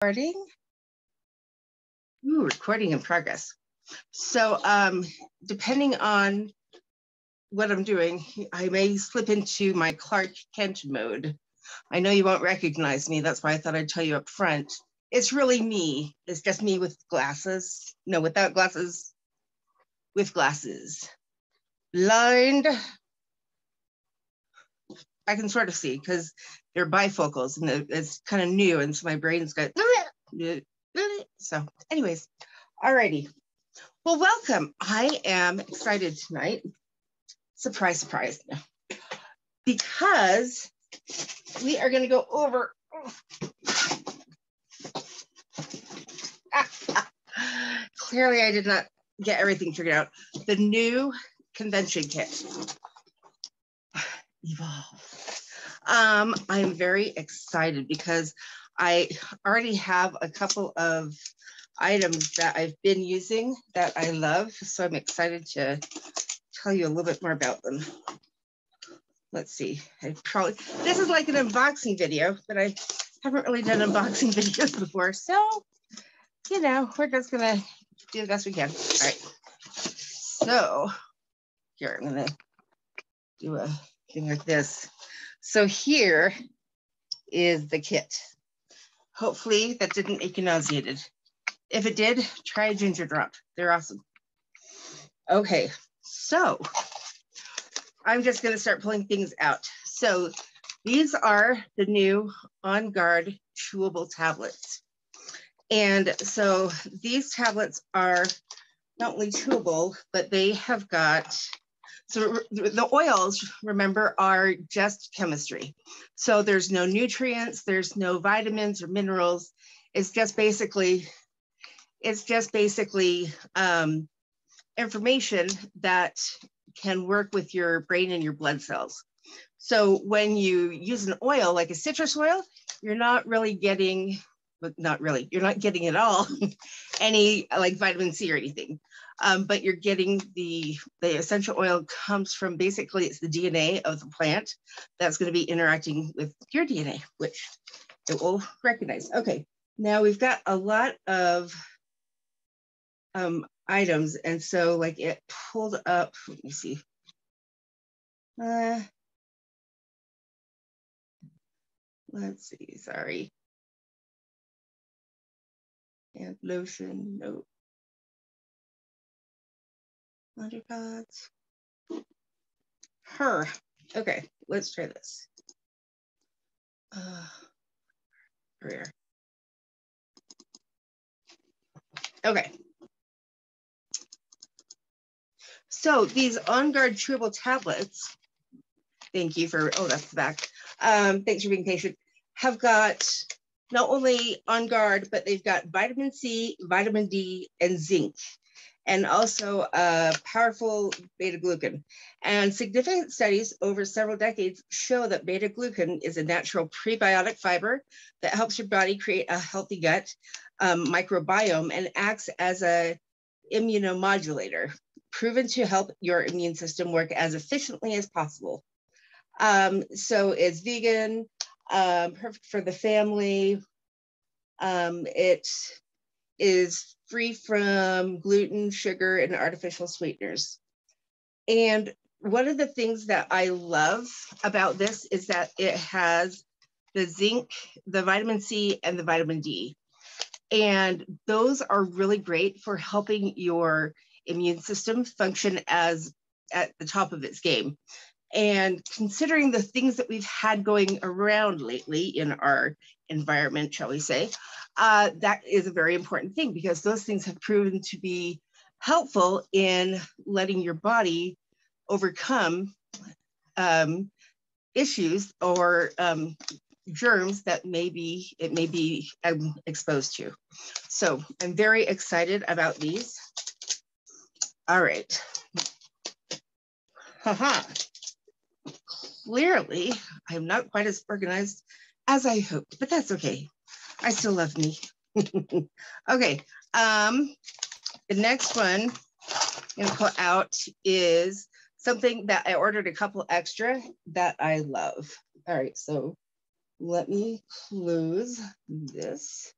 Recording? Ooh, recording in progress. So depending on what I'm doing, I may slip into my Clark Kent mode. I know you won't recognize me. That's why I thought I'd tell you up front. It's really me. It's just me with glasses. No, without glasses. With glasses. Blind. I can sort of see because they're bifocals and it's kind of new. And so my brain's got, so anyways, alrighty. Well, welcome. I am excited tonight. Surprise, surprise. Because we are going to go over. Clearly, I did not get everything figured out. The new convention kit. Evolve. I'm very excited because I already have a couple of items that I've been using that I love. So I'm excited to tell you a little bit more about them. Let's see. This is like an unboxing video, but I haven't really done unboxing videos before. So, you know, we're just gonna do the best we can. All right. So here, I'm gonna do a thing like this. So here is the kit. Hopefully that didn't make you nauseated. If it did, try a ginger drop. They're awesome. Okay, so I'm just gonna start pulling things out. So these are the new OnGuard chewable tablets. And so these tablets are not only chewable, but they have got, so the oils, remember, are just chemistry. So there's no nutrients, there's no vitamins or minerals. It's just basically information that can work with your brain and your blood cells. So when you use an oil, like a citrus oil, you're not really getting, you're not getting at all any like vitamin C or anything. But you're getting the essential oil comes from basically it's the DNA of the plant that's going to be interacting with your DNA, which it will recognize. Okay, now we've got a lot of items, and so like it pulled up. Let me see. Let's see. Sorry. And lotion. No. Laundry pods. Her. Okay, let's try this. Rare. Okay. So these OnGuard chewable tablets, thank you for, oh, that's the back. Thanks for being patient. Have got not only OnGuard, but they've got vitamin C, vitamin D, and zinc, and also powerful beta-glucan. And significant studies over several decades show that beta-glucan is a natural prebiotic fiber that helps your body create a healthy gut microbiome and acts as a immunomodulator, proven to help your immune system work as efficiently as possible. So it's vegan, perfect for the family. It is free from gluten, sugar, and artificial sweeteners. And one of the things that I love about this is that it has the zinc, the vitamin C, and the vitamin D. And those are really great for helping your immune system function as at the top of its game. And considering the things that we've had going around lately in our environment, shall we say, that is a very important thing because those things have proven to be helpful in letting your body overcome issues or germs that it may be exposed to. So I'm very excited about these. All right. Haha. Clearly, I'm not quite as organized as I hoped, but that's okay. I still love me. Okay. The next one I'm gonna pull out is something that I ordered a couple extra that I love. All right, so let me close this.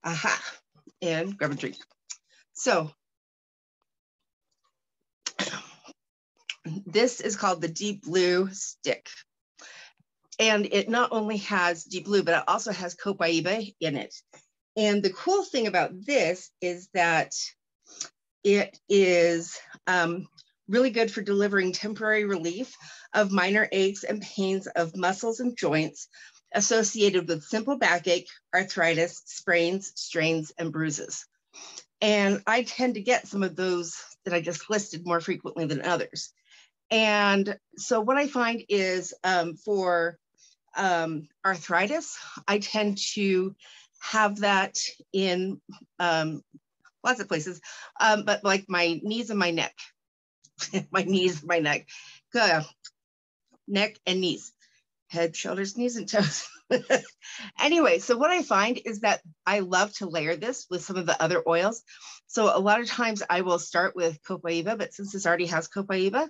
Aha, and grab a drink. So this is called the Deep Blue Stick. And it not only has Deep Blue, but it also has copaiba in it. And the cool thing about this is that it is really good for delivering temporary relief of minor aches and pains of muscles and joints associated with simple backache, arthritis, sprains, strains, and bruises. And I tend to get some of those that I just listed more frequently than others. And so what I find is for arthritis, I tend to have that in lots of places, but like my knees and my neck, my knees, my neck, neck and knees, head, shoulders, knees, and toes. Anyway, so what I find is that I love to layer this with some of the other oils. So a lot of times I will start with copaiba, but since this already has copaiba,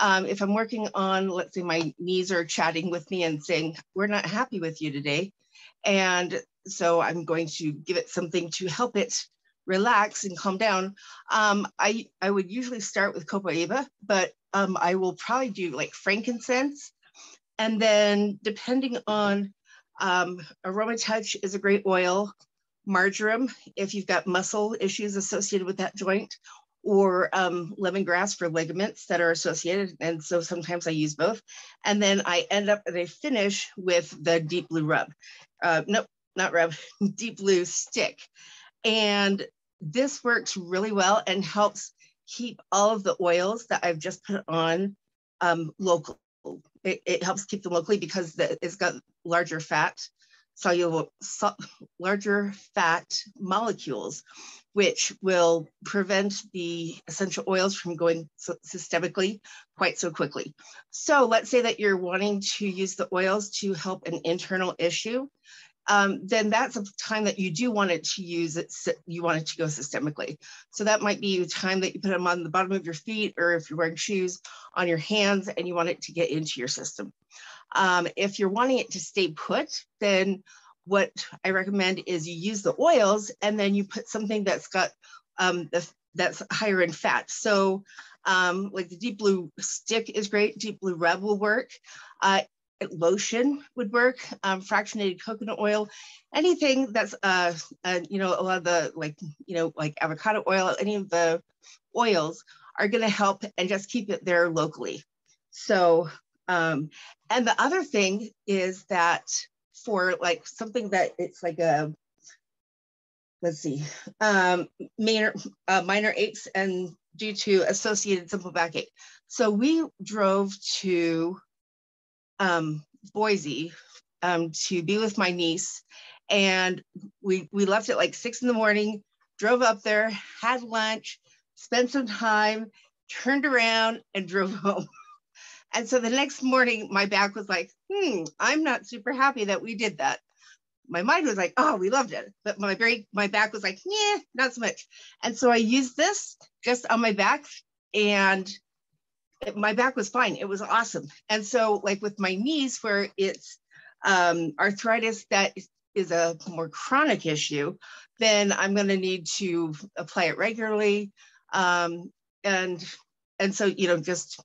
if I'm working on, let's say my knees are chatting with me and saying, we're not happy with you today. And so I'm going to give it something to help it relax and calm down. I would usually start with copaiba, but I will probably do like frankincense. And then depending on Aroma Touch is a great oil, marjoram, if you've got muscle issues associated with that joint, or lemongrass for ligaments that are associated. And so sometimes I use both. And then I end up at a finish with the Deep Blue rub. Nope, not rub, Deep Blue stick. And this works really well and helps keep all of the oils that I've just put on local. It helps keep them locally because it's got larger fat, larger fat molecules, which will prevent the essential oils from going systemically quite so quickly. So let's say that you're wanting to use the oils to help an internal issue. Then that's a time that you do want it to use it, you want it to go systemically. So that might be a time that you put them on the bottom of your feet, or if you're wearing shoes, on your hands, and you want it to get into your system. If you're wanting it to stay put, then what I recommend is you use the oils and then you put something that's got that's higher in fat. So like the Deep Blue stick is great. Deep Blue rub will work. Lotion would work, fractionated coconut oil, anything that's, you know, a lot of the like avocado oil, any of the oils are going to help and just keep it there locally. So, and the other thing is that for like something that it's like a, let's see, minor aches and due to associated simple backache. So we drove to Boise to be with my niece, and we left at like 6 in the morning, drove up there, had lunch, spent some time, turned around and drove home. And so the next morning my back was like, I'm not super happy that we did that. My mind was like, oh, we loved it, but my back was like, yeah, not so much. And so I used this just on my back, and my back was fine. It was awesome. And so like with my knees, where it's arthritis that is a more chronic issue, then I'm going to need to apply it regularly. And so, you know, just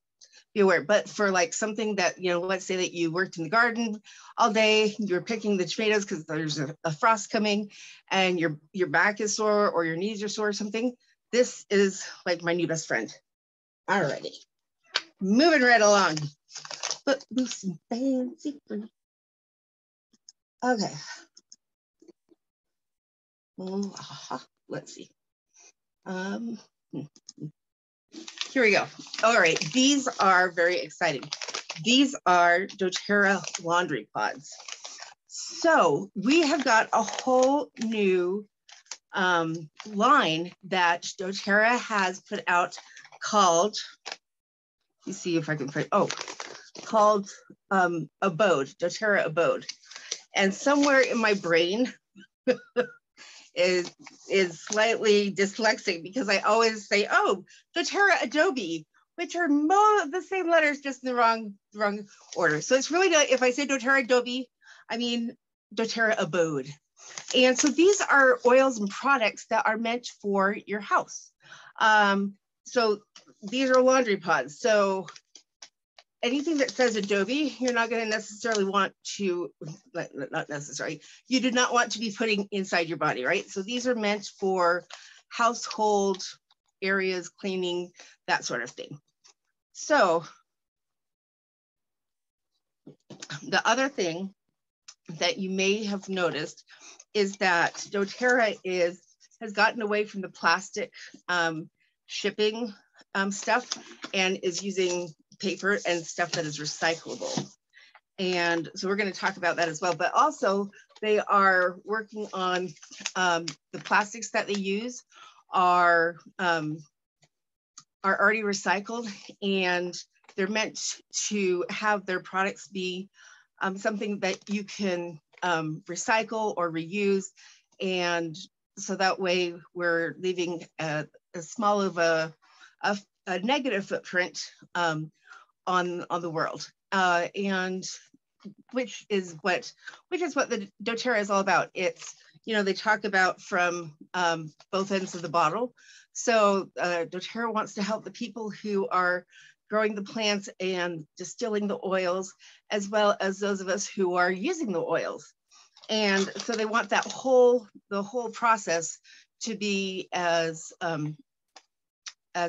be aware. But for like something that, you know, let's say that you worked in the garden all day, you're picking the tomatoes because there's a frost coming, and your back is sore or your knees are sore or something, this is like my new best friend. Alrighty. Moving right along. But loose and fancy. Okay. Let's see. Here we go. All right. These are very exciting. These are doTERRA laundry pods. So we have got a whole new line that doTERRA has put out called, let me see if I can find, called Abode, doTERRA Abode. And somewhere in my brain is slightly dyslexic, because I always say, oh, doTERRA Adobe, which are the same letters, just in the wrong order. So it's really, if I say doTERRA Adobe, I mean doTERRA Abode. And so these are oils and products that are meant for your house. So these are laundry pods. So anything that says Adobe, you're not going to necessarily want to, not necessarily, you do not want to be putting inside your body, right? So these are meant for household areas, cleaning, that sort of thing. So the other thing that you may have noticed is that doTERRA has gotten away from the plastic shipping stuff and is using paper and stuff that is recyclable. And so we're going to talk about that as well. But also they are working on the plastics that they use are already recycled, and they're meant to have their products be something that you can recycle or reuse. And so that way we're leaving a small of a negative footprint on the world. And which is what the doTERRA is all about. It's, you know, they talk about from both ends of the bottle. So doTERRA wants to help the people who are growing the plants and distilling the oils, as well as those of us who are using the oils. And so they want that the whole process to be as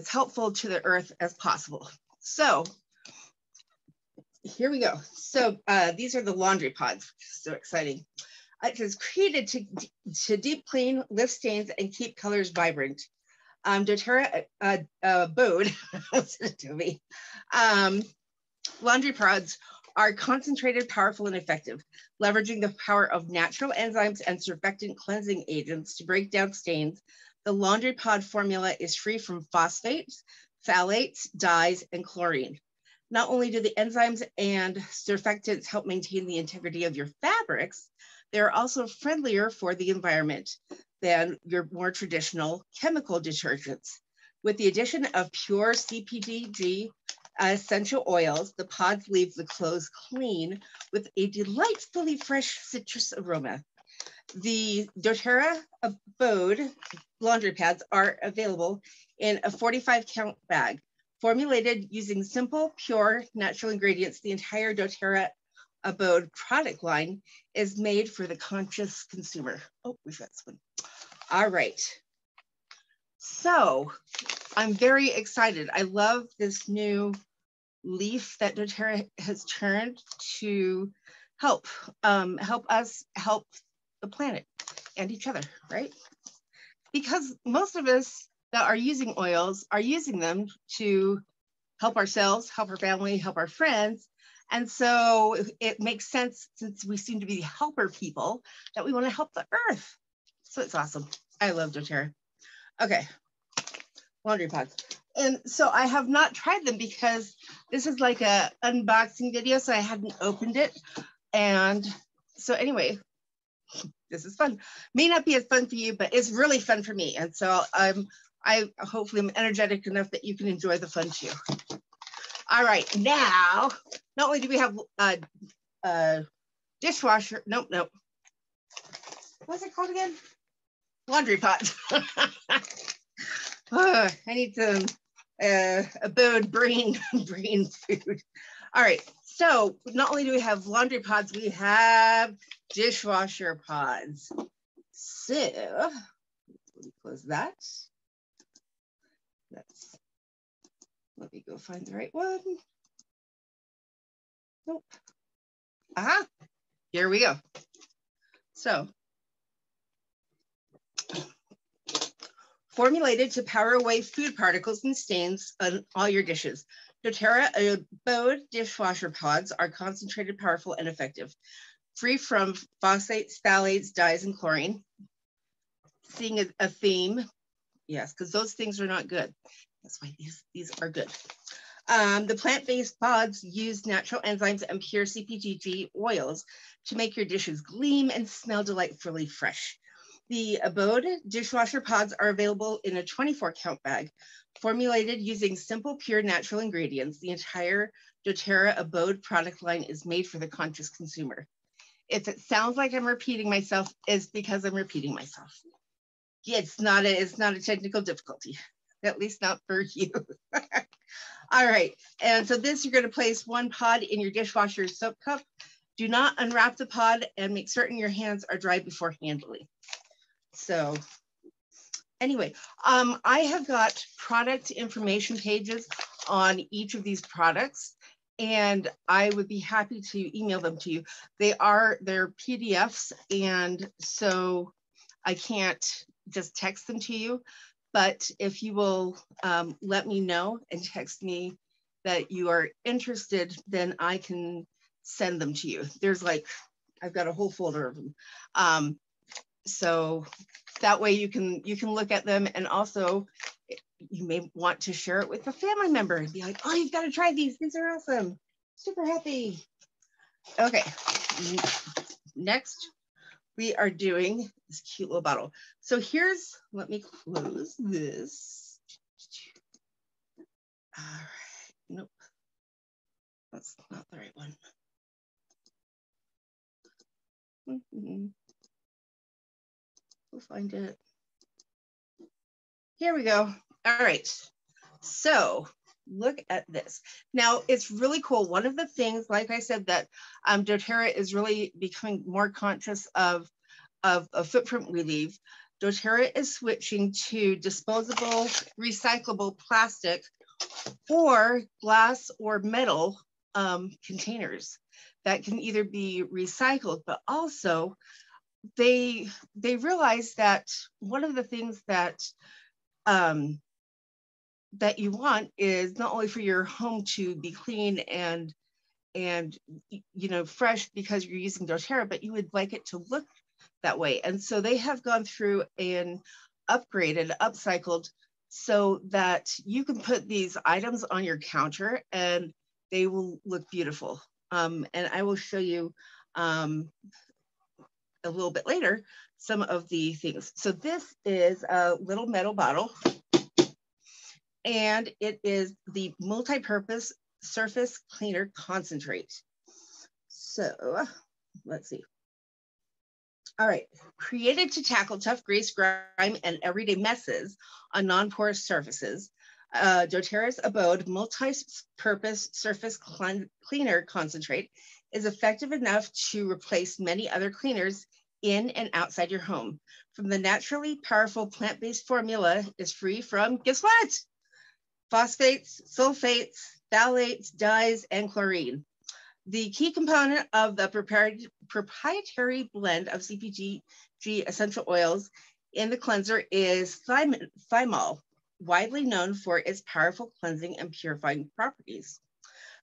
helpful to the earth as possible. So here we go. So these are the laundry pods, which is so exciting. It is created to deep clean, lift stains, and keep colors vibrant. doTERRA Abode laundry pods are concentrated, powerful, and effective, leveraging the power of natural enzymes and surfactant cleansing agents to break down stains. The laundry pod formula is free from phosphates, phthalates, dyes, and chlorine. Not only do the enzymes and surfactants help maintain the integrity of your fabrics, they're also friendlier for the environment than your more traditional chemical detergents. With the addition of pure CPG essential oils, the pods leave the clothes clean with a delightfully fresh citrus aroma. The doTERRA Abode laundry pads are available in a 45-count bag. Formulated using simple, pure, natural ingredients, the entire doTERRA Abode product line is made for the conscious consumer. Oh, we've got this one. All right. So I'm very excited. I love this new leaf that doTERRA has turned to help us help the planet and each other, right? Because most of us that are using oils are using them to help ourselves, help our family, help our friends. And so it makes sense, since we seem to be helper people, that we want to help the earth. So it's awesome. I love doTERRA. Okay, laundry pods. And so I have not tried them because this is like a unboxing video, so I hadn't opened it. And so anyway, this is fun. May not be as fun for you, but it's really fun for me. And so I hopefully am energetic enough that you can enjoy the fun too. All right, now, not only do we have a dishwasher, nope. What's it called again? Laundry pods. I need some Abode brain food. All right, so not only do we have laundry pods, we have dishwasher pods. So let me close that. Let me go find the right one. Nope. Aha, here we go. So, formulated to power away food particles and stains on all your dishes, doTERRA Abode dishwasher pods are concentrated, powerful, and effective. Free from phosphates, phthalates, dyes, and chlorine. Seeing a theme, yes, because those things are not good. That's why these are good. The plant-based pods use natural enzymes and pure CPG oils to make your dishes gleam and smell delightfully fresh. The Abode dishwasher pods are available in a 24-count bag. Formulated using simple, pure, natural ingredients, the entire doTERRA Abode product line is made for the conscious consumer. If it sounds like I'm repeating myself, it's because I'm repeating myself. It's not a technical difficulty, at least not for you. All right, and so this, you're going to place 1 pod in your dishwasher soap cup. Do not unwrap the pod and make certain your hands are dry before handling. So anyway, I have got product information pages on each of these products, and I would be happy to email them to you. They're PDFs, and so I can't just text them to you. But if you will let me know and text me that you are interested, then I can send them to you. There's like, I've got a whole folder of them. So that way you can look at them, and also you may want to share it with a family member and be like, oh, you've got to try these. These are awesome. Super happy. Okay, next we are doing this cute little bottle. So here's, let me close this. All right, nope, that's not the right one. We'll find it. Here we go. All right, so look at this. Now it's really cool. One of the things, like I said, that doTERRA is really becoming more conscious of a footprint we leave. doTERRA is switching to disposable, recyclable plastic or glass or metal containers that can either be recycled, but also they realize that one of the things that that you want is not only for your home to be clean and you know, fresh because you're using doTERRA, but you would like it to look that way. And so they have gone through and upgraded, upcycled, so that you can put these items on your counter and they will look beautiful. And I will show you a little bit later some of the things. So this is a little metal bottle, and it is the multi-purpose surface cleaner concentrate. So let's see. All right, created to tackle tough grease, grime, and everyday messes on non-porous surfaces, doTERRA's Abode multi-purpose surface cleaner concentrate is effective enough to replace many other cleaners in and outside your home. From the naturally powerful plant-based formula is free from, guess what? Phosphates, sulfates, phthalates, dyes, and chlorine. The key component of the proprietary blend of CPG essential oils in the cleanser is thymol, widely known for its powerful cleansing and purifying properties.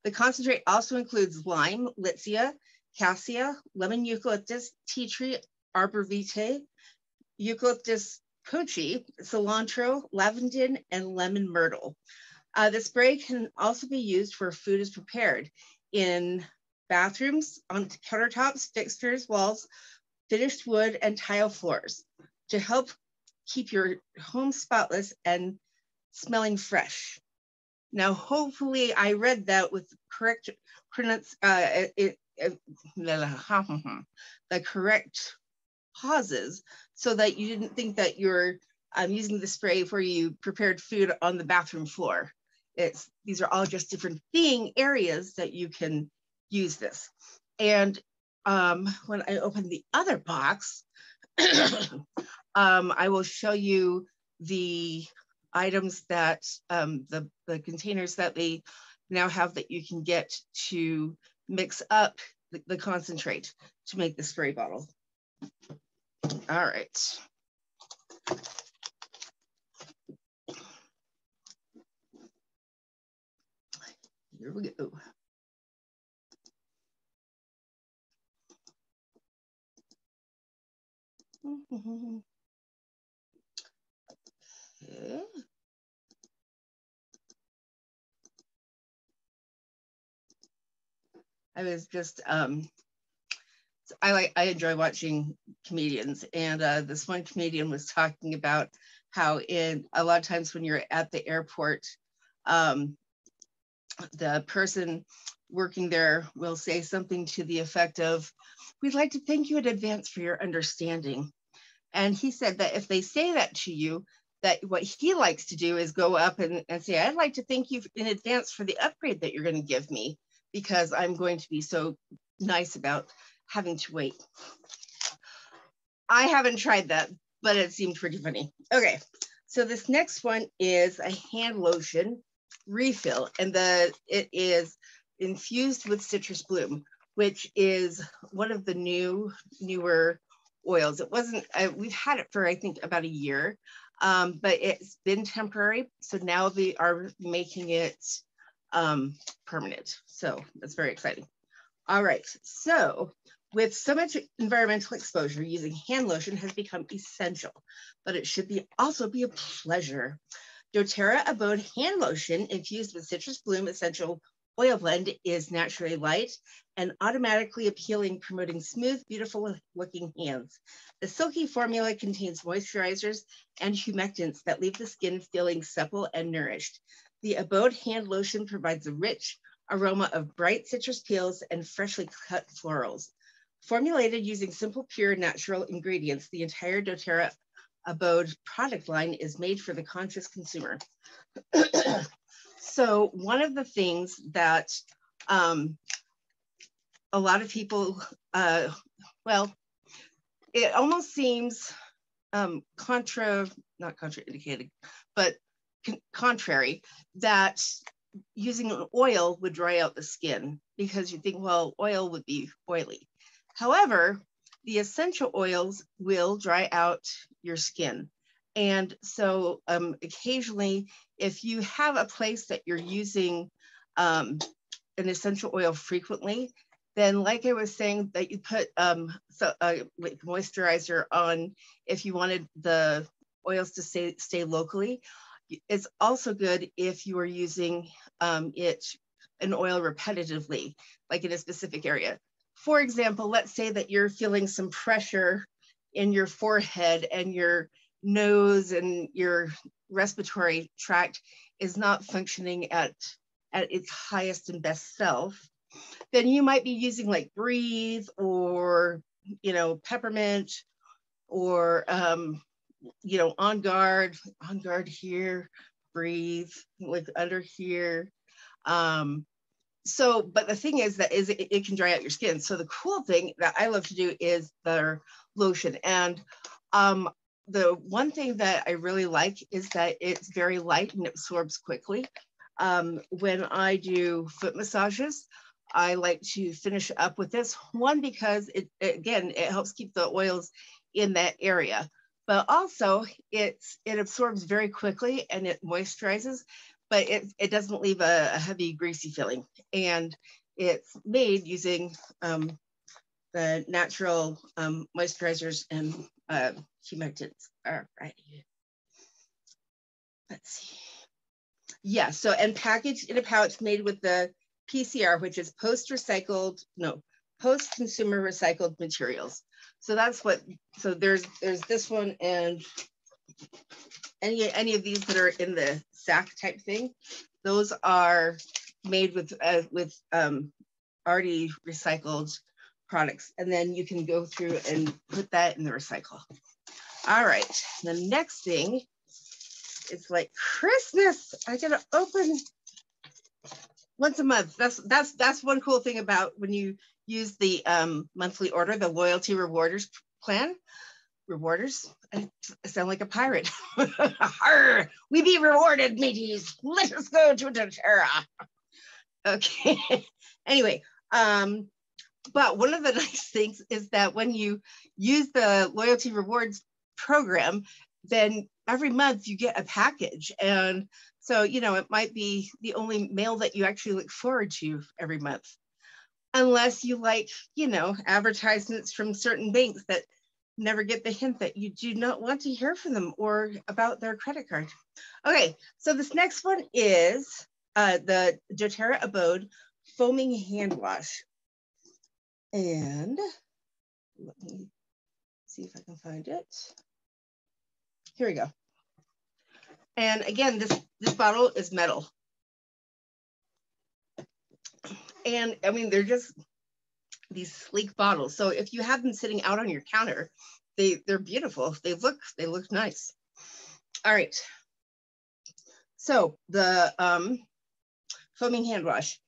The concentrate also includes lime, litsea, cassia, lemon eucalyptus, tea tree, arbor vitae, eucalyptus kochi, cilantro, lavender, and lemon myrtle. The spray can also be used for food is prepared in bathrooms, on countertops, fixtures, walls, finished wood, and tile floors to help keep your home spotless and smelling fresh. Now, hopefully I read that with correct the correct pauses, so that you didn't think that you're using the spray for you prepared food on the bathroom floor. These are all just different areas that you can use this. And when I open the other box, I will show you the items that the containers that they now have that you can get to mix up the concentrate to make the spray bottle. All right. Here we go. Okay. I was just I enjoy watching comedians, and this one comedian was talking about how a lot of times when you're at the airport, the person working there will say something to the effect of, we'd like to thank you in advance for your understanding. And he said that if they say that to you, that what he likes to do is go up and say, I'd like to thank you in advance for the upgrade that you're going to give me, because I'm going to be so nice about having to wait. I haven't tried that, but it seemed pretty funny. Okay, so this next one is a hand lotion refill, and it is infused with citrus bloom, which is one of the newer oils. It wasn't, we've had it for I think about a year, but it's been temporary. So now they are making it permanent. So that's very exciting. All right, so with so much environmental exposure, using hand lotion has become essential, but it should also be a pleasure. doTERRA Abode hand lotion infused with citrus bloom essential oil blend is naturally light and automatically appealing, promoting smooth, beautiful looking hands. The silky formula contains moisturizers and humectants that leave the skin feeling supple and nourished. The Abode hand lotion provides a rich aroma of bright citrus peels and freshly cut florals. Formulated using simple, pure, natural ingredients, the entire doTERRA Abode product line is made for the conscious consumer. So one of the things that a lot of people, well, it almost seems not contraindicated, but contrary, that using an oil would dry out the skin, because you think, well, oil would be oily. However, the essential oils will dry out your skin. And so occasionally, if you have a place that you're using an essential oil frequently, then like I was saying, that you put like moisturizer on if you wanted the oils to stay locally. It's also good if you are using an oil repetitively, like in a specific area. For example, let's say that you're feeling some pressure in your forehead and your nose and your respiratory tract is not functioning at its highest and best self, then you might be using like Breathe or, peppermint or, OnGuard here, Breathe, like under here. But the thing is that it can dry out your skin. So the cool thing that I love to do is the lotion. And the one thing that I really like is that it's very light and absorbs quickly. When I do foot massages, I like to finish up with this one because it helps keep the oils in that area. But also it absorbs very quickly and it moisturizes, but it doesn't leave a heavy, greasy feeling. And it's made using the natural moisturizers and humectants. All right. Let's see. Yeah, so and packaged in a pouch made with the PCR, which is post-consumer recycled materials. So that's what, so there's this one, and any of these that are in the sack type thing, those are made with already recycled products. And then you can go through and put that in the recycle. All right, the next thing is like Christmas. I gotta open once a month. That's one cool thing about when you use the monthly order, the loyalty rewarders plan. Rewarders, I sound like a pirate. Arr, we be rewarded, mateys. Let us go to doTERRA. Okay. Anyway, but one of the nice things is that when you use the loyalty rewards program, then every month you get a package. And so, it might be the only mail that you actually look forward to every month. Unless you like, advertisements from certain banks that never get the hint that you do not want to hear from them or about their credit card. Okay, so this next one is the doTERRA Abode Foaming Hand Wash. And let me see if I can find it. Here we go. And again, this bottle is metal. And I mean, they're just these sleek bottles. So if you have them sitting out on your counter, they're beautiful. They look nice. All right. So the foaming hand wash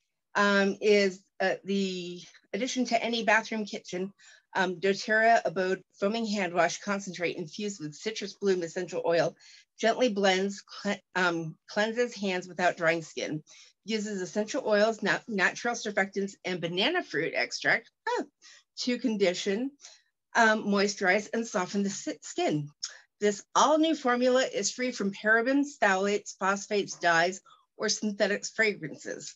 is the addition to any bathroom kitchen. doTERRA Abode Foaming Hand Wash Concentrate infused with citrus bloom essential oil gently blends, cleanses hands without drying skin. Uses essential oils, natural surfactants, and banana fruit extract to condition, moisturize, and soften the skin. This all-new formula is free from parabens, phthalates, phosphates, dyes, or synthetic fragrances.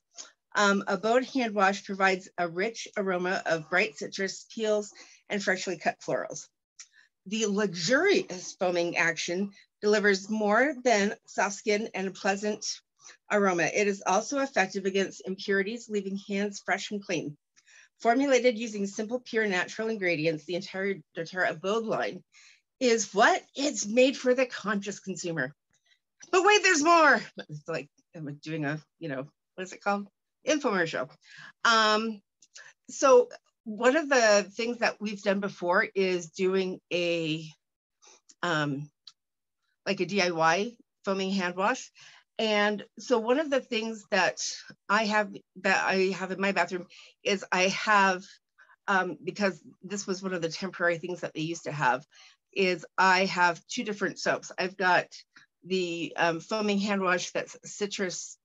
Abode hand wash provides a rich aroma of bright citrus, peels, and freshly cut florals. The luxurious foaming action delivers more than soft skin and a pleasant aroma. It is also effective against impurities, leaving hands fresh and clean. Formulated using simple, pure, natural ingredients, the entire doTERRA Abode line is what? It's made for the conscious consumer. But wait, there's more. It's like I'm doing a, what is it called? Infomercial. So one of the things that we've done before is doing a like a DIY foaming hand wash. And so one of the things that I have in my bathroom is I have, because this was one of the temporary things that they used to have, is I have two different soaps. I've got the foaming hand wash that's citrus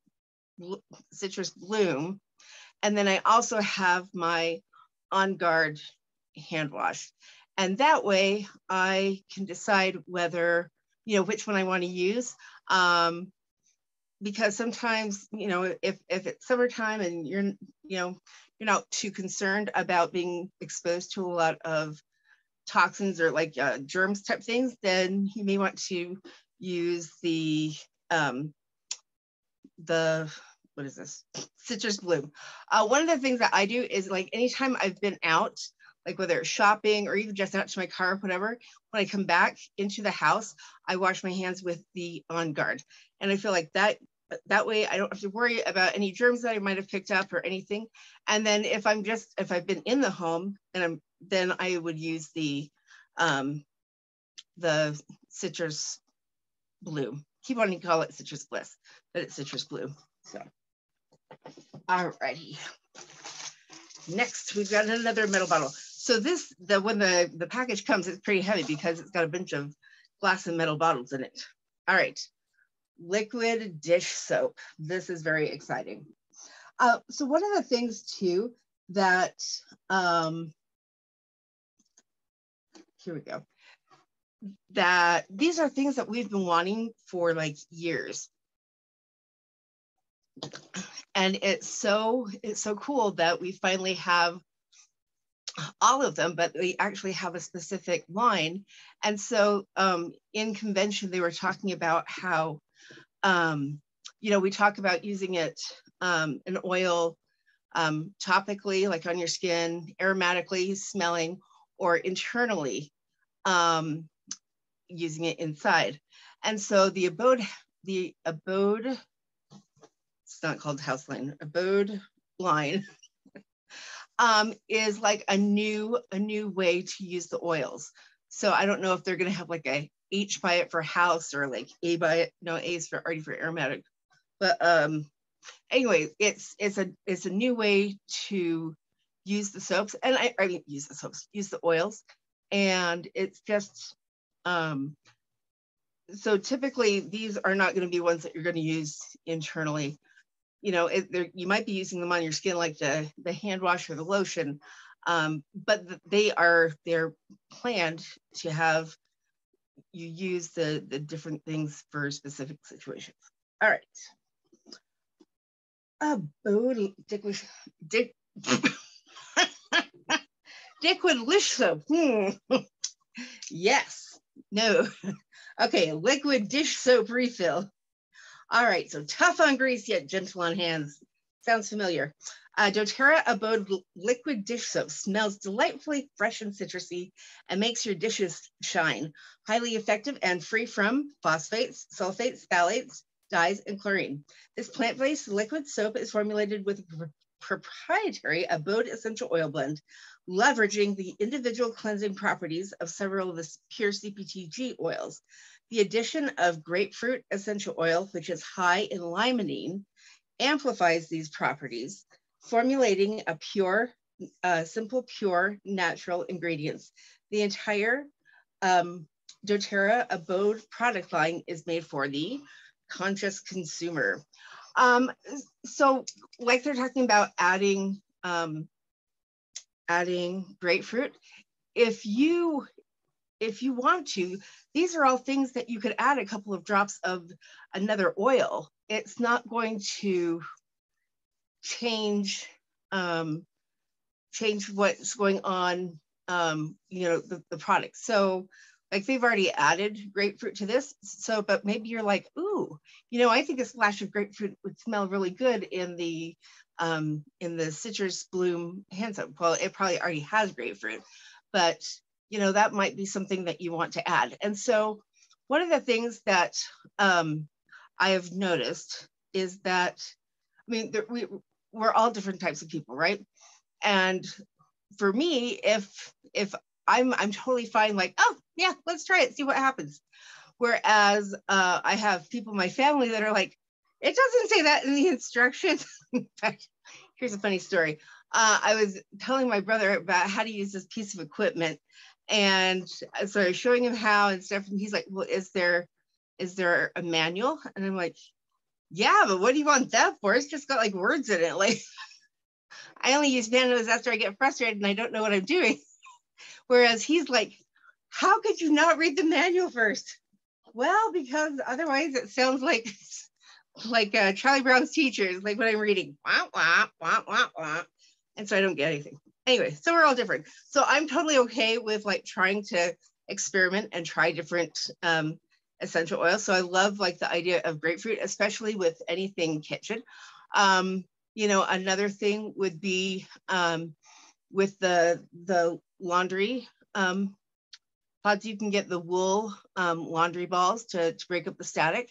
bloom, and then I also have my OnGuard hand wash. And that way I can decide whether, which one I want to use. Because sometimes, if it's summertime and you're not too concerned about being exposed to a lot of toxins or like germs type things, then you may want to use the what is this? Citrus bloom. One of the things that I do is, like, anytime I've been out, like whether it's shopping or even just out to my car or whatever, when I come back into the house, I wash my hands with the OnGuard. And I feel like that way I don't have to worry about any germs that I might have picked up or anything. And then if I've been in the home, and then I would use the citrus bloom. Keep wanting to call it citrus bliss, but it's citrus bloom. So, alrighty. Next, we've got another metal bottle. So when the package comes, it's pretty heavy because it's got a bunch of glass and metal bottles in it. All right, liquid dish soap. This is very exciting. So one of the things too that, here we go, that these are things that we've been wanting for like years. And it's so cool that we finally have all of them, but we actually have a specific line. And so in convention, they were talking about how, we talk about using it, an oil topically, like on your skin, aromatically, smelling, or internally, using it inside. And so the Abode, it's not called house line, Abode line, is like a new way to use the oils. So I don't know if they're going to have like a H by it for house or like A by it. No, A is already for aromatic. But anyway, it's a new way to use the soaps, and I mean use the oils, and it's just so typically these are not going to be ones that you're going to use internally. You might be using them on your skin like the hand wash or the lotion, but they're planned to have you use the different things for specific situations. All right. Abode liquid soap. Yes. No. Okay. Liquid dish soap refill. All right, so tough on grease yet gentle on hands. Sounds familiar. doTERRA Abode liquid dish soap smells delightfully fresh and citrusy and makes your dishes shine. Highly effective and free from phosphates, sulfates, phthalates, dyes, and chlorine. This plant-based liquid soap is formulated with proprietary Abode essential oil blend, leveraging the individual cleansing properties of several of the pure CPTG oils. The addition of grapefruit essential oil, which is high in limonene, amplifies these properties, formulating a pure, simple, pure, natural ingredients. The entire doTERRA Abode product line is made for the conscious consumer. So like they're talking about adding grapefruit, if you want to, these are all things that you could add a couple of drops of another oil. It's not going to change what's going on, the product. So like they've already added grapefruit to this. So, but maybe you're like, ooh, I think a splash of grapefruit would smell really good in the citrus bloom hand soap. Well, it probably already has grapefruit, but that might be something that you want to add. And so one of the things that I have noticed is that, we're all different types of people, right? And for me, if I'm totally fine, like, oh yeah, let's try it, see what happens. Whereas I have people in my family that are like, it doesn't say that in the instructions. In fact, here's a funny story. I was telling my brother about how to use this piece of equipment. And so I was showing him how and stuff. And he's like, well, is there a manual? And I'm like, yeah, but what do you want that for? It's just got like words in it. Like, I only use manuals after I get frustrated and I don't know what I'm doing. Whereas he's like, how could you not read the manual first? Well, because otherwise it sounds like Charlie Brown's Teachers, like what I'm reading. Wah, wah, wah, wah, wah. And so I don't get anything. Anyway, so we're all different. So I'm totally okay with like trying to experiment and try different essential oils. So I love like the idea of grapefruit, especially with anything kitchen. Another thing would be with the laundry pods, you can get the wool laundry balls to break up the static.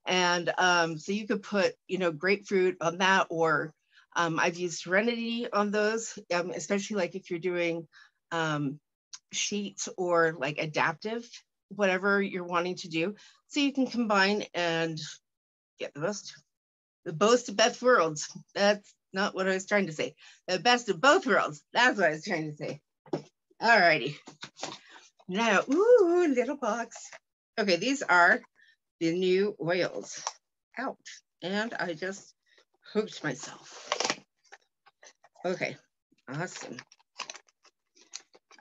And so you could put, grapefruit on that, or I've used Serenity on those, especially like if you're doing sheets or like adaptive, whatever you're wanting to do. So you can combine and get the best of both worlds. That's not what I was trying to say. The best of both worlds. That's what I was trying to say. All righty. Now, ooh, little box. Okay, these are the new oils. Ouch. And I just hooked myself. Okay, awesome.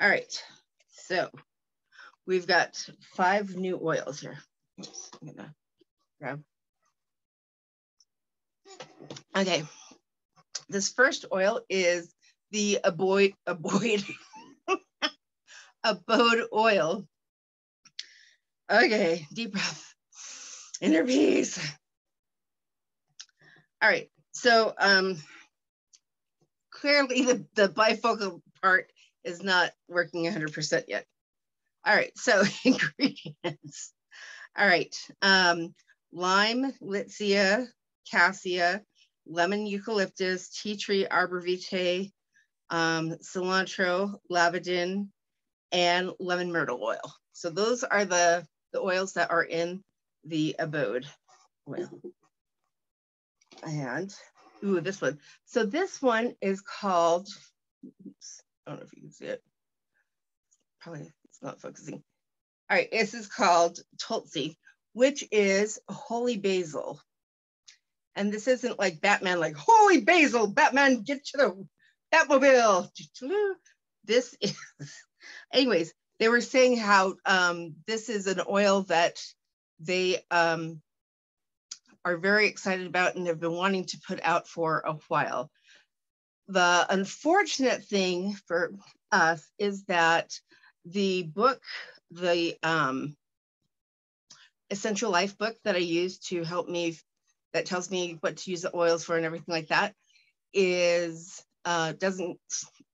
All right, so we've got 5 new oils here. Oops, I'm gonna grab. Okay, this first oil is the Abode Abode oil. Okay, deep breath, inner peace. All right, so clearly the bifocal part is not working 100% yet. All right, so ingredients. All right, lime, litsea, cassia, lemon eucalyptus, tea tree arbor vitae, cilantro, lavandin, and lemon myrtle oil. So those are the oils that are in the Abode oil. And, ooh, this one. So this one is called, oops, I don't know if you can see it. Probably it's not focusing. All right, this is called Tulsi, which is holy basil. And this isn't like Batman, like, holy basil, Batman, get to the Batmobile. This is, anyways, they were saying how this is an oil that they are very excited about and have been wanting to put out for a while. The unfortunate thing for us is that the book, the Essential Life book that I use to help me, that tells me what to use the oils for and everything like that, is doesn't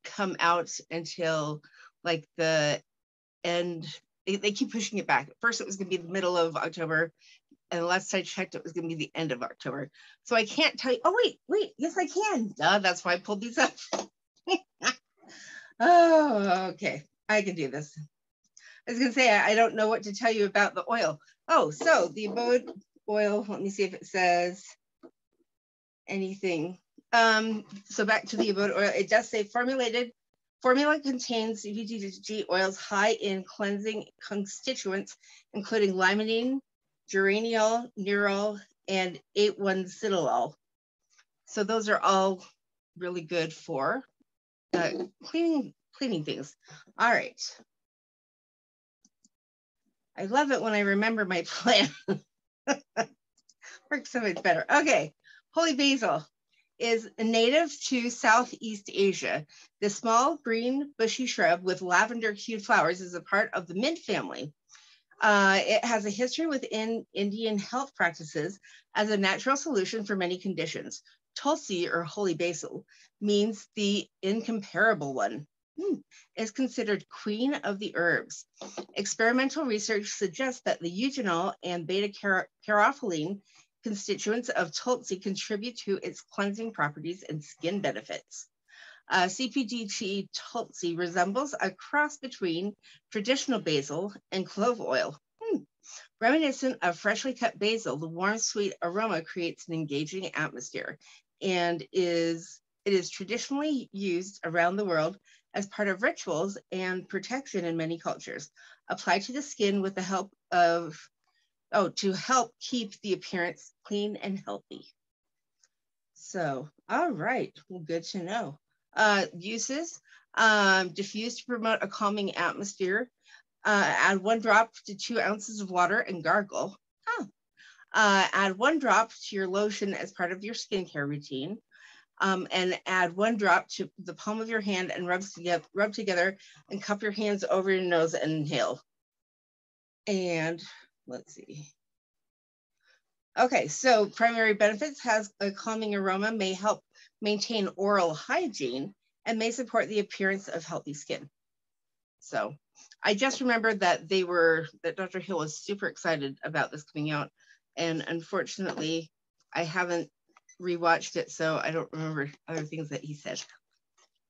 come out until like the end. They keep pushing it back. At first it was going to be the middle of October. And last I checked, it was going to be the end of October. So I can't tell you. Oh, wait. Yes, I can. Duh, that's why I pulled these up. Oh, okay. I can do this. I was going to say, I don't know what to tell you about the oil. Oh, so the Abode oil, let me see if it says anything. So back to the Abode oil, it does say formula contains CPG oils high in cleansing constituents, including limonene, geraniol, nerol, and 8-1-citalol. So those are all really good for cleaning things. All right. I love it when I remember my plan. Works so much better. Okay, holy basil is native to Southeast Asia. The small green bushy shrub with lavender hued flowers is a part of the mint family. It has a history within Indian health practices as a natural solution for many conditions. Tulsi, or holy basil, means the incomparable one. Is considered queen of the herbs. Experimental research suggests that the eugenol and beta-caryophyllene constituents of Tulsi contribute to its cleansing properties and skin benefits. CPG Tulsi resembles a cross between traditional basil and clove oil. Reminiscent of freshly cut basil, the warm, sweet aroma creates an engaging atmosphere, and it is traditionally used around the world as part of rituals and protection in many cultures. Apply to the skin with the help of, to help keep the appearance clean and healthy. So, all right, well, good to know. Uses, diffuse to promote a calming atmosphere. Add 1 drop to 2 ounces of water and gargle. Add 1 drop to your lotion as part of your skincare routine. And add 1 drop to the palm of your hand and rub together and cup your hands over your nose and inhale. And let's see. Okay, so primary benefits: has a calming aroma, may help maintain oral hygiene, and may support the appearance of healthy skin. So I just remembered that that Dr. Hill was super excited about this coming out. And unfortunately, I haven't rewatched it, so I don't remember other things that he said.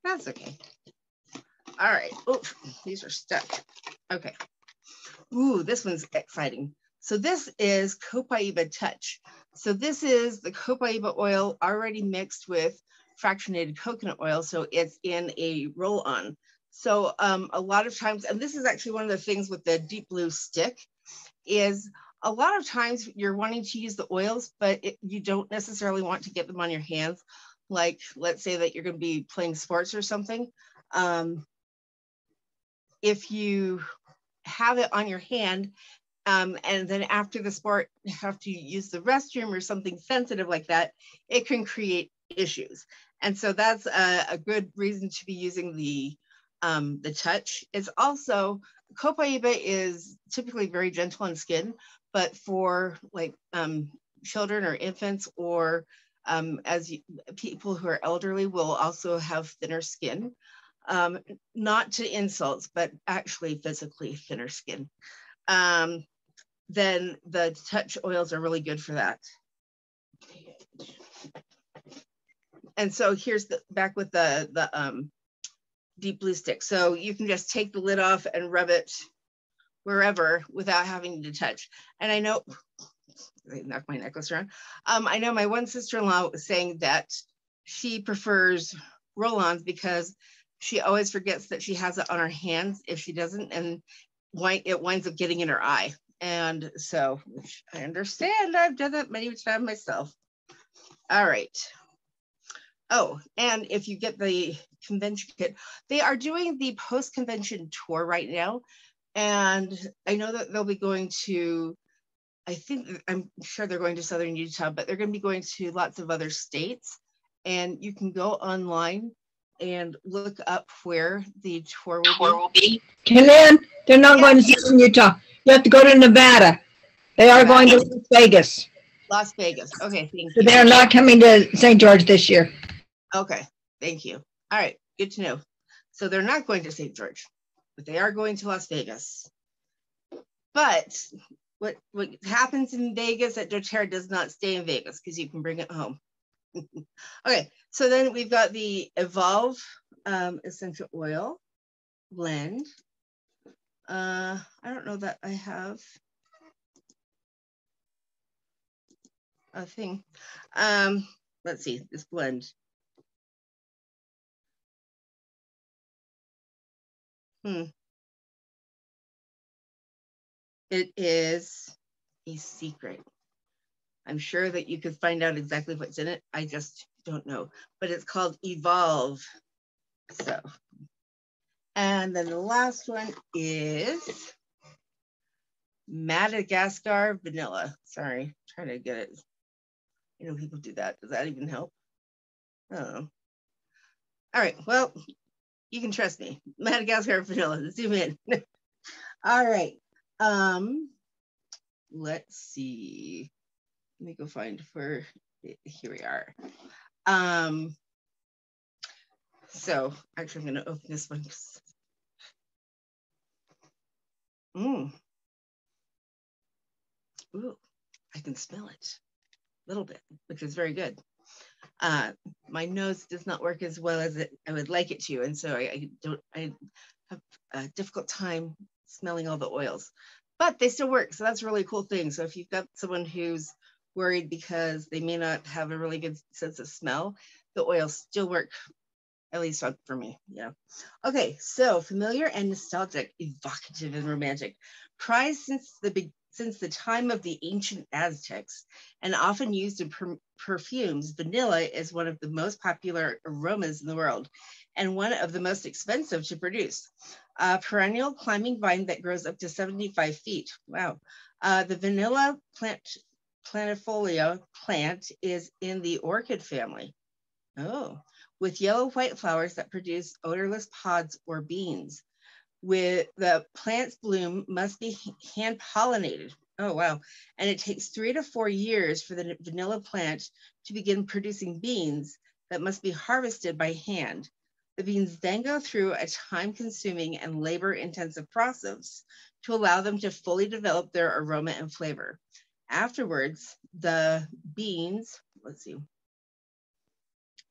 That's okay. All right. Oh, these are stuck. Okay. Ooh, this one's exciting. So this is copaiba touch. So this is the copaiba oil already mixed with fractionated coconut oil. So it's in a roll-on. So a lot of times, and this is actually one of the things with the deep blue stick, is a lot of times you're wanting to use the oils, but you don't necessarily want to get them on your hands. Like, let's say that you're going to be playing sports or something. If you have it on your hand, and then after the sport you have to use the restroom or something sensitive like that, it can create issues. And so that's a good reason to be using the touch. It's also, copaiba is typically very gentle on skin, but for like children or infants, or people who are elderly will also have thinner skin. Not to insults, but actually physically thinner skin. Then the touch oils are really good for that. And so here's back with the deep blue stick. So you can just take the lid off and rub it wherever without having to touch. And I know, I knocked my necklace around. I know my one sister-in-law was saying that she prefers roll-ons because she always forgets that she has it on her hands if she doesn't, and it winds up getting in her eye. And so I understand, I've done that many times myself. All right. Oh, and if you get the convention kit, they are doing the post-convention tour right now. And I know that they'll be going to, I'm sure they're going to Southern Utah, but they're going to be going to lots of other states. And you can go online and look up where the tour will be. Kellyanne, they're not going to Southern Utah. You have to go to Nevada. They are going to Las Vegas. Las Vegas. Okay, thank you. So they're not coming to St. George this year. Okay, thank you. All right, good to know. So they're not going to St. George, but they are going to Las Vegas. But what happens in Vegas at doTERRA does not stay in Vegas because you can bring it home. Okay, so then we've got the Evolve essential oil blend. I don't know that I have a thing. Let's see, this blend. It is a secret. I'm sure that you could find out exactly what's in it. I just don't know, but it's called Evolve. So, and then the last one is Madagascar Vanilla. Sorry, trying to get it. You know, people do that. Does that even help? I don't know. All right, well, you can trust me. Madagascar Vanilla, zoom in. All right. Let's see. Let me go find where, here we are. So actually I'm gonna open this one. Ooh, I can smell it a little bit, which is very good. My nose does not work as well as I would like it to, and so I have a difficult time smelling all the oils, but they still work. So that's a really cool thing. So if you've got someone who's worried because they may not have a really good sense of smell, the oils still work, at least for me. Yeah. Okay, so familiar and nostalgic, evocative and romantic. Prized since the time of the ancient Aztecs and often used in perfumes, vanilla is one of the most popular aromas in the world and one of the most expensive to produce. A perennial climbing vine that grows up to 75 feet. Wow. The vanilla planifolia plant is in the orchid family. Oh, with yellow-white flowers that produce odorless pods or beans. With the plant's bloom must be hand pollinated. Oh, wow. And it takes 3 to 4 years for the vanilla plant to begin producing beans that must be harvested by hand. The beans then go through a time-consuming and labor-intensive process to allow them to fully develop their aroma and flavor. Afterwards, the beans, let's see.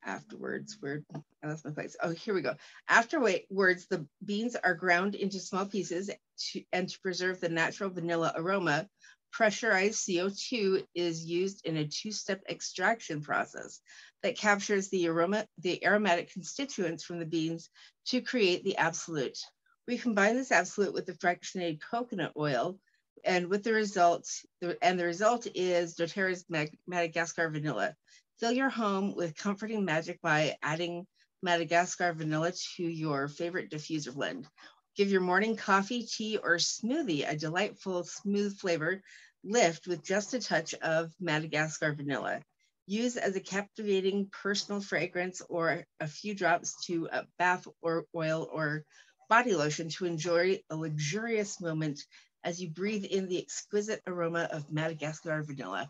Afterwards, I lost my place. Oh, here we go. Afterwards, the beans are ground into small pieces to preserve the natural vanilla aroma. Pressurized CO2 is used in a 2-step extraction process that captures the aromatic constituents from the beans to create the absolute. We combine this absolute with the fractionated coconut oil, and with the result is doTERRA's Madagascar Vanilla. Fill your home with comforting magic by adding Madagascar Vanilla to your favorite diffuser blend. Give your morning coffee, tea, or smoothie a delightful, smooth flavor lift with just a touch of Madagascar Vanilla. Use as a captivating personal fragrance or a few drops to a bath or oil or body lotion to enjoy a luxurious moment as you breathe in the exquisite aroma of Madagascar Vanilla.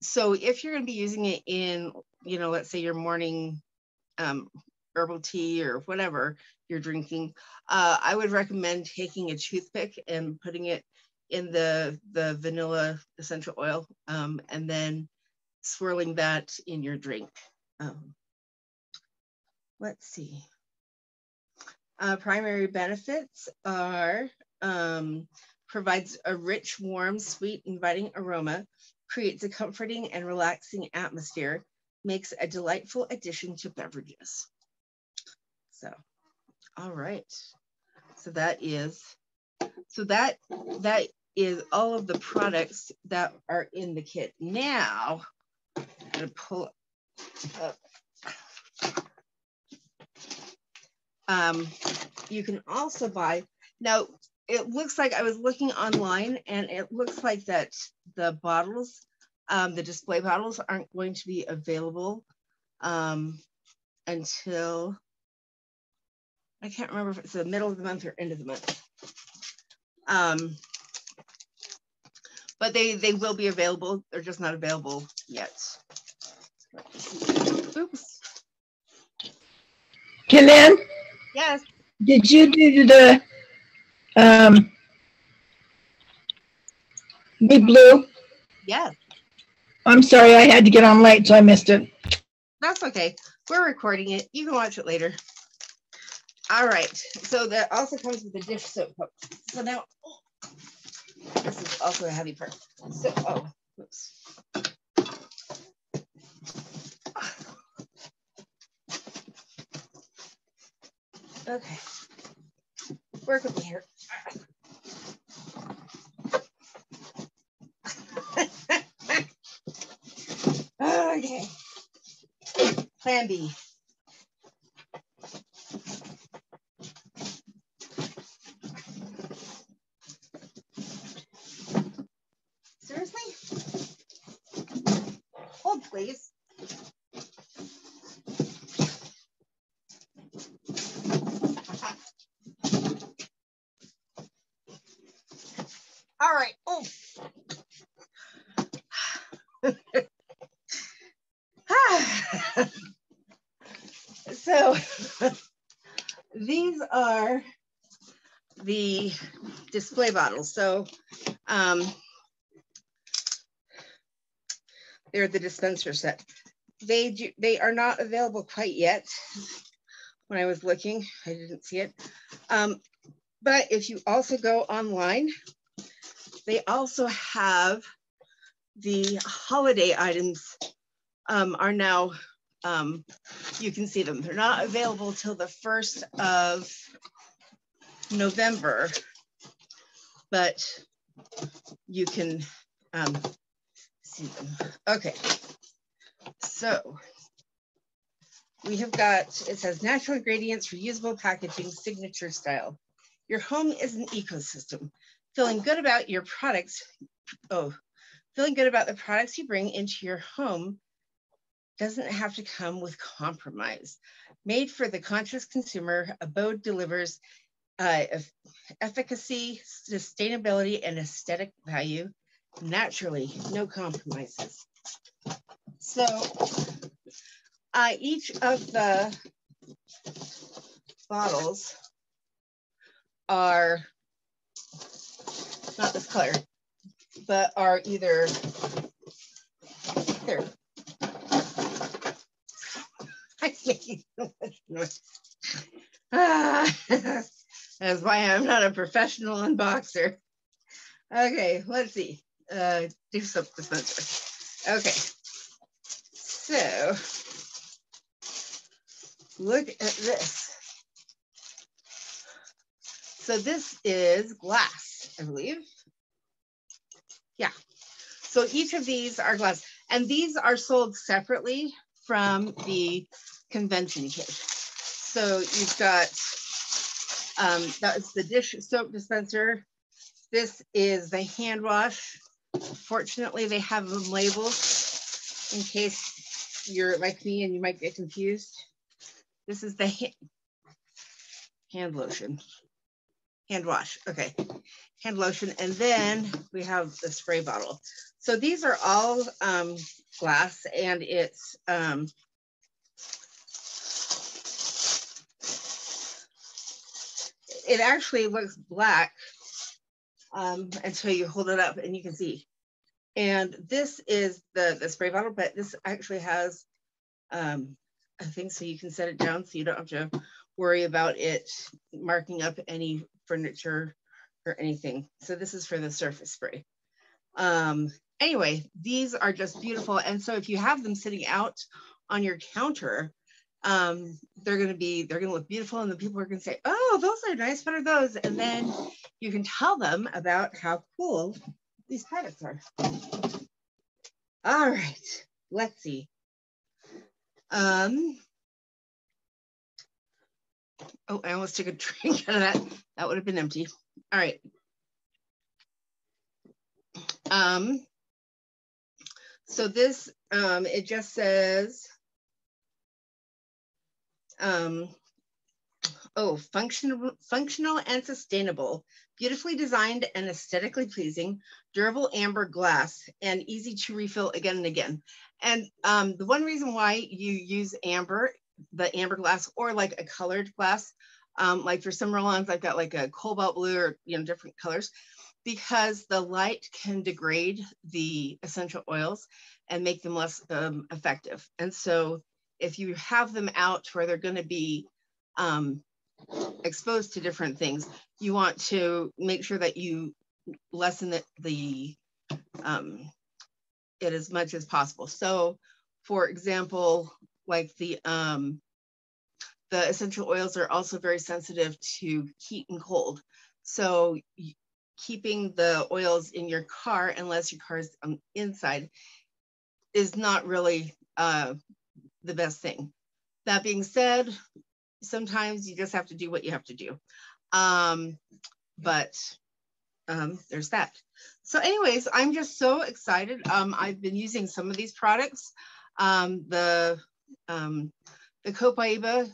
So if you're going to be using it in, let's say your morning herbal tea or whatever you're drinking, I would recommend taking a toothpick and putting it in the vanilla essential oil and then swirling that in your drink. Let's see. Primary benefits are provides a rich, warm, sweet, inviting aroma, creates a comforting and relaxing atmosphere, makes a delightful addition to beverages. So, all right. So that is all of the products that are in the kit. Now, I'm gonna pull up. You can also buy, now it looks like I was looking online and it looks like that the bottles, the display bottles aren't going to be available until, I can't remember if it's the middle of the month or end of the month. But they will be available. They're just not available yet. Oops. Kilian? Yes. Did you do the Be blue. Yes. I'm sorry, I had to get on late, so I missed it. That's okay. We're recording it. You can watch it later. All right. So that also comes with the dish soap. So now, this is also a heavy part. So, oops. Okay. Work with me here. Okay. Plan B. Seriously? Hold, please. All right. Oh. So these are the display bottles. So they're the dispenser set. They are not available quite yet. When I was looking, I didn't see it. But if you also go online, they also have the holiday items are now, you can see them. They're not available till the 1st of November, but you can see them. Okay, so we have got, it says natural ingredients, reusable packaging, signature style. Your home is an ecosystem. Feeling good about your products, feeling good about the products you bring into your home doesn't have to come with compromise. Made for the conscious consumer, Abode delivers efficacy, sustainability, and aesthetic value naturally, no compromises. So each of the bottles are not this color, but are either here. I'm making so much noise. That's why I'm not a professional unboxer. Okay, let's see. Do soap dispenser. Okay, so look at this. So this is glass, I believe. Yeah. So each of these are glass, and these are sold separately from the convention kit. So you've got, that's the dish soap dispenser. This is the hand wash. Fortunately, they have them labeled in case you're like me and you might get confused. This is the hand lotion. Hand wash, okay. Hand lotion, and then we have the spray bottle. So these are all glass, and it's it actually looks black until you hold it up and you can see. And this is the spray bottle, but this actually has a thing so you can set it down so you don't have to worry about it marking up any furniture or anything. So this is for the surface spray. Anyway, these are just beautiful. And so if you have them sitting out on your counter, they're gonna look beautiful, and the people are gonna say, oh, those are nice, what are those? And then you can tell them about how cool these products are. All right, let's see. Oh, I almost took a drink out of that. That would have been empty. All right. So this, it just says, functional and sustainable, beautifully designed and aesthetically pleasing, durable amber glass, and easy to refill again and again. And the one reason why you use amber, the amber glass, or like a colored glass, like for some roll-ons, I've got like a cobalt blue or different colors. because the light can degrade the essential oils and make them less effective. And so if you have them out where they're going to be exposed to different things, you want to make sure that you lessen it as much as possible. So for example, like the essential oils are also very sensitive to heat and cold. So keeping the oils in your car, unless your car is inside, is not really the best thing. That being said, sometimes you just have to do what you have to do. There's that. So anyways, I'm just so excited. I've been using some of these products. The copaiba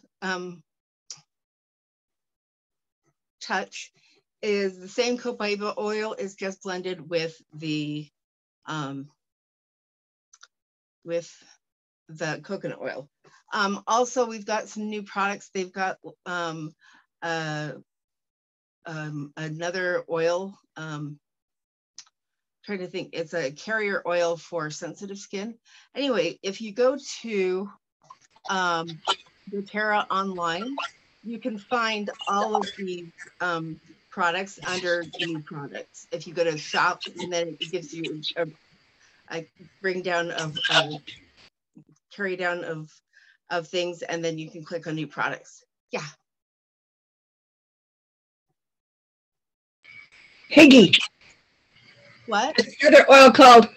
touch is the same copaiba oil, is just blended with the coconut oil. Also, we've got some new products. They've got another oil. Trying to think, it's a carrier oil for sensitive skin. Anyway, if you go to doTERRA online, you can find all of these products under new products. If you go to shop, and then it gives you a bring down of carry down of things, and then you can click on new products. Yeah. Higgy. What? There's another oil called,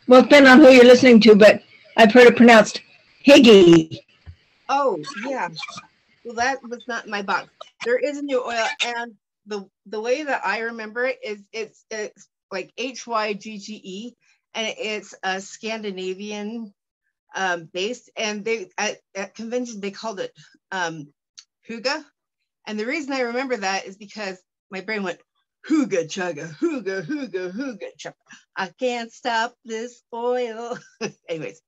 well, depending on who you're listening to, but I've heard it pronounced Higgy. Oh, yeah. Well, that was not in my box. There is a new oil, and the way that I remember it is it's like HYGGE, and it's a Scandinavian based, and they at convention they called it Huga. And the reason I remember that is because my brain went Huga chugga, Huga, Huga, Huga chugga. I can't stop this oil. Anyways,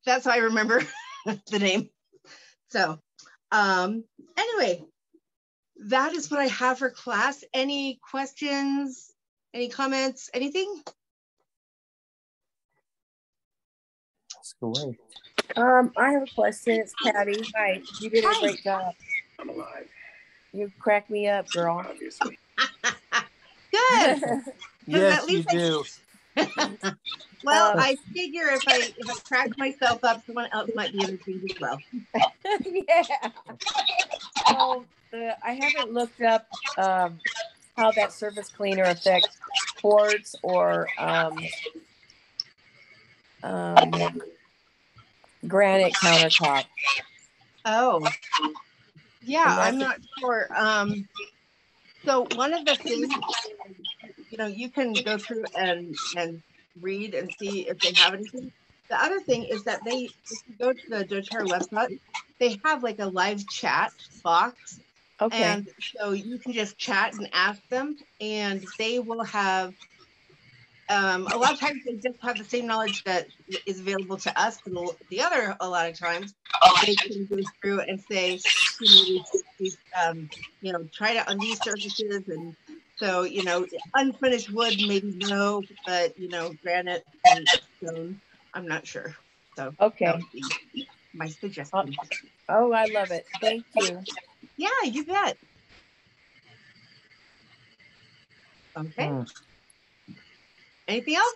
that's how I remember the name. So anyway, that is what I have for class. Any questions, any comments, anything? Let's go away. I have a question. It's Patty. Hi. You did a great job. I'm alive. You crack me up, girl. Obviously. Good. Yes, you do. Well, I figure if I crack myself up, someone else might be entertained as well. Yeah. So I haven't looked up how that surface cleaner affects quartz or granite countertop. Oh, yeah, I'm not sure. So one of the things, you can go through and read and see if they have anything. The other thing is that if you go to the doTERRA website, they have like a live chat box. Okay. And so you can just chat and ask them, and they will have, a lot of times they just have the same knowledge that is available to us. But the other, a lot of times, they can go through and say, try it on these surfaces. And so, unfinished wood, maybe no, but, granite and stone, I'm not sure. So okay, that would be my suggestion. Oh, I love it. Thank you. Yeah, you bet. Okay. Anything else?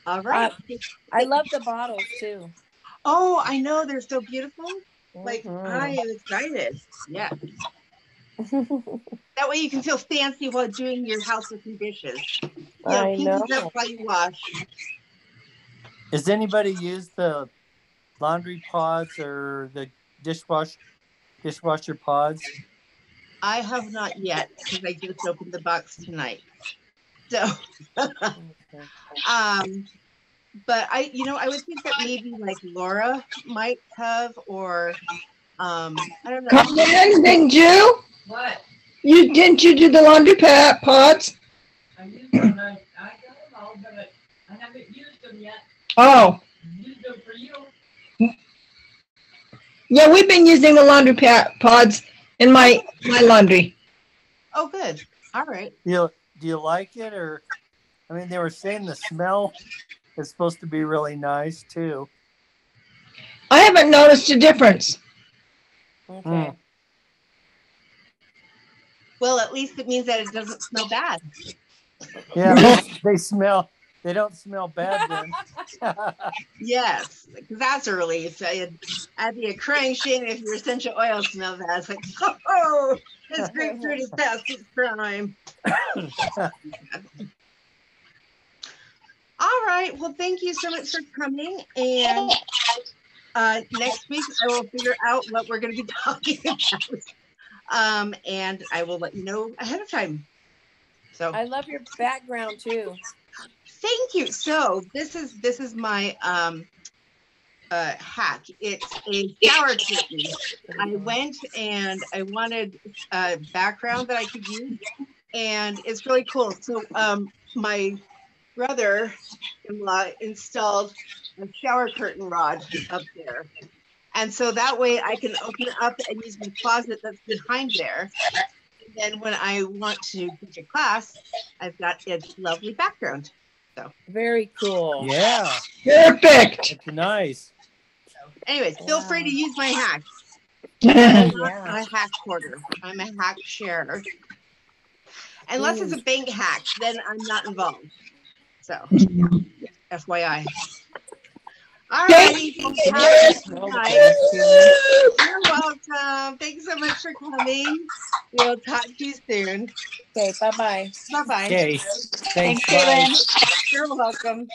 All right. I love the bottles too. Oh, I know, they're so beautiful. Like, I am excited. Yeah. That way you can feel fancy while doing your housekeeping dishes. I know. Pinkies up while you wash. Has anybody used the laundry pods or the dishwasher pods? I have not yet, because I just opened the box tonight. So, but I would think that maybe like Laura might have, or I don't know. Come anything, Jew? What? Didn't you do the laundry pods? I used them. I got them all, but I haven't used them yet. Oh. I used them for you. Yeah, we've been using the laundry pods in my laundry. Oh, good. All right. do you like it? Or, I mean, they were saying the smell is supposed to be really nice too. I haven't noticed a difference. Okay. Well, at least it means that it doesn't smell bad. Yeah, they don't smell bad then. Yes, that's a relief. I'd be a crying shame if your essential oil smelled bad. It's like, oh, this grapefruit is past its prime. All right. Well, thank you so much for coming. And next week, I will figure out what we're going to be talking about. And I will let you know ahead of time. So I love your background too. Thank you. So this is my hack. It's a shower curtain. I went and I wanted a background that I could use, and it's really cool. So my brother-in-law installed a shower curtain rod up there. And so that way I can open it up and use my closet that's behind there. And then when I want to teach a class, I've got a lovely background. So very cool. Yeah. Perfect. It's nice. Anyways, feel free to use my hacks. Yeah. I'm not a hack hoarder. I'm a hack sharer. Unless it's a bank hack, then I'm not involved. So, FYI. All right. You're welcome. Thanks so much for coming. We'll talk to you soon. Okay, bye-bye. Bye-bye. Okay. Thanks, Caitlin. You're welcome.